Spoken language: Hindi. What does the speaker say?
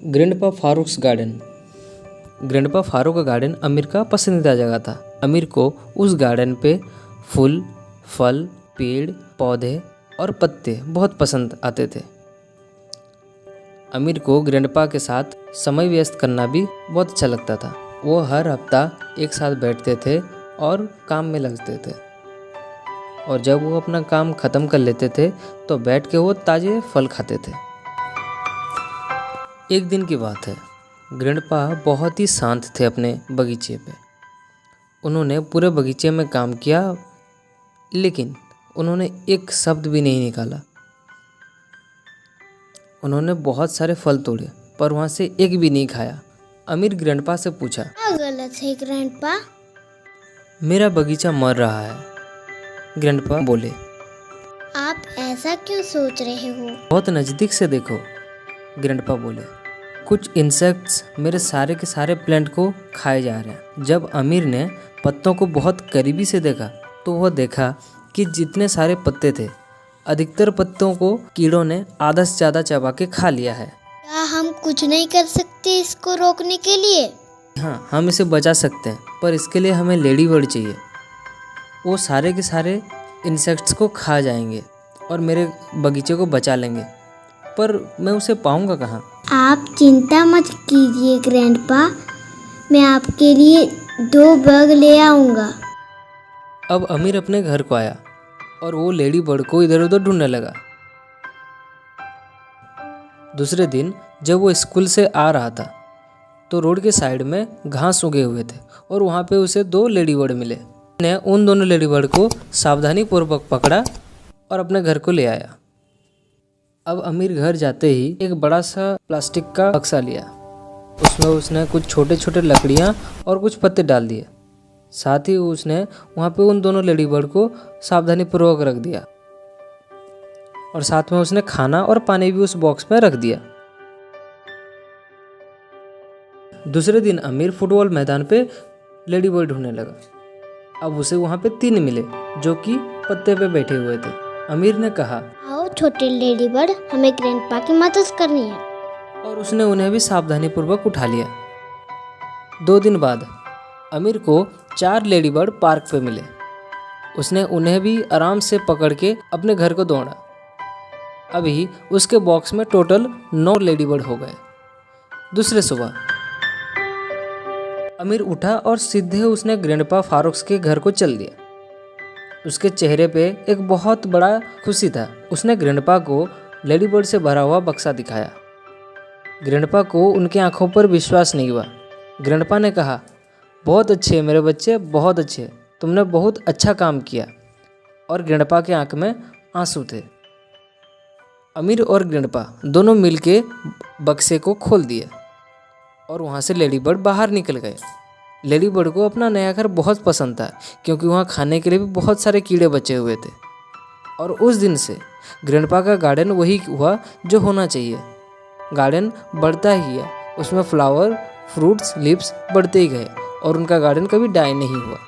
Grandpa Farooq's garden. Grandpa Farooq का गार्डन अमीर का पसंदीदा जगह था। अमीर को उस गार्डन पे फूल, फल, पेड़, पौधे और पत्ते बहुत पसंद आते थे। अमीर को ग्रैंडपा के साथ समय व्यस्त करना भी बहुत अच्छा लगता था। वो हर हफ्ता एक साथ बैठते थे और काम में लगते थे, और जब वो अपना काम ख़त्म कर लेते थे तो बैठ के वो ताज़े फल खाते थे। एक दिन की बात है, ग्रैंडपा बहुत ही शांत थे अपने बगीचे पे। उन्होंने पूरे बगीचे में काम किया, लेकिन उन्होंने एक शब्द भी नहीं निकाला। उन्होंने बहुत सारे फल तोड़े, पर वहाँ से एक भी नहीं खाया। अमीर ग्रैंडपा से पूछा, क्या गलत है ग्रैंडपा? मेरा बगीचा मर रहा है। ग्रैंडपा बोले, आप ऐसा क्यों सोच रहे हो? बहुत नज़दीक से देखो। ग्रैंडपा बोले, कुछ इंसेक्ट्स मेरे सारे के सारे प्लांट को खाए जा रहे हैं। जब अमीर ने पत्तों को बहुत करीबी से देखा तो वह देखा कि जितने सारे पत्ते थे, अधिकतर पत्तों को कीड़ों ने आधा से ज़्यादा चबा के खा लिया है। क्या हम कुछ नहीं कर सकते इसको रोकने के लिए? हाँ, हम इसे बचा सकते हैं, पर इसके लिए हमें लेडी बर्ड चाहिए। वो सारे के सारे इंसेक्ट्स को खा जाएंगे और मेरे बगीचे को बचा लेंगे, पर मैं उसे पाऊंगा कहाँ? आप चिंता मत कीजिए ग्रैंडपा, मैं आपके लिए 2 बग ले आऊँगा। अब अमीर अपने घर को आया और वो लेडी बर्ड को इधर उधर ढूंढने लगा। दूसरे दिन जब वो स्कूल से आ रहा था तो रोड के साइड में घास उगे हुए थे और वहाँ पे उसे 2 लेडी बर्ड मिले। उसने उन दोनों लेडी बर्ड को सावधानी पूर्वक पकड़ा और अपने घर को ले आया। अब अमीर घर जाते ही एक बड़ा सा प्लास्टिक का बक्सा लिया। उसमें उसने कुछ छोटे छोटे लकड़ियाँ और कुछ पत्ते डाल दिए। साथ ही उसने वहाँ पे उन दोनों लेडी बर्ड को सावधानी पूर्वक रख दिया, और साथ में उसने खाना और पानी भी उस बॉक्स में रख दिया। दूसरे दिन अमीर फुटबॉल मैदान पे लेडी बर्ड ढूंढने लगा। अब उसे वहाँ पे 3 मिले जो कि पत्ते पे बैठे हुए थे। अमीर ने कहा, आओ छोटे लेडी बर्ड, हमें ग्रैंडपा की मदद करनी है। और उसने उन्हें भी सावधानी पूर्वक उठा लिया। 2 दिन बाद अमीर को 4 लेडी बर्ड पार्क पे मिले। उसने उन्हें भी आराम से पकड़ के अपने घर को दौड़ा। अभी उसके बॉक्स में टोटल 9 लेडी बर्ड हो गए। दूसरे सुबह अमीर उठा और सीधे उसने ग्रैंडपा फारूक्स के घर को चल दिया। उसके चेहरे पे एक बहुत बड़ा खुशी था। उसने ग्रैंडपा को लेडी बर्ड से भरा हुआ बक्सा दिखाया। ग्रैंडपा को उनकी आंखों पर विश्वास नहीं हुआ। ग्रैंडपा ने कहा, बहुत अच्छे मेरे बच्चे, बहुत अच्छे, तुमने बहुत अच्छा काम किया। और ग्रैंडपा के आंख में आंसू थे। अमीर और ग्रैंडपा दोनों मिलके बक्से को खोल दिए और वहाँ से लेडी बर्ड बाहर निकल गए। लेडी बर्ड को अपना नया घर बहुत पसंद था, क्योंकि वहाँ खाने के लिए भी बहुत सारे कीड़े बचे हुए थे। और उस दिन से ग्रैंडपा का गार्डन वही हुआ जो होना चाहिए। गार्डन बढ़ता ही है, उसमें फ्लावर, फ्रूट्स, लीव्स बढ़ते ही गए और उनका गार्डन कभी डाई नहीं हुआ।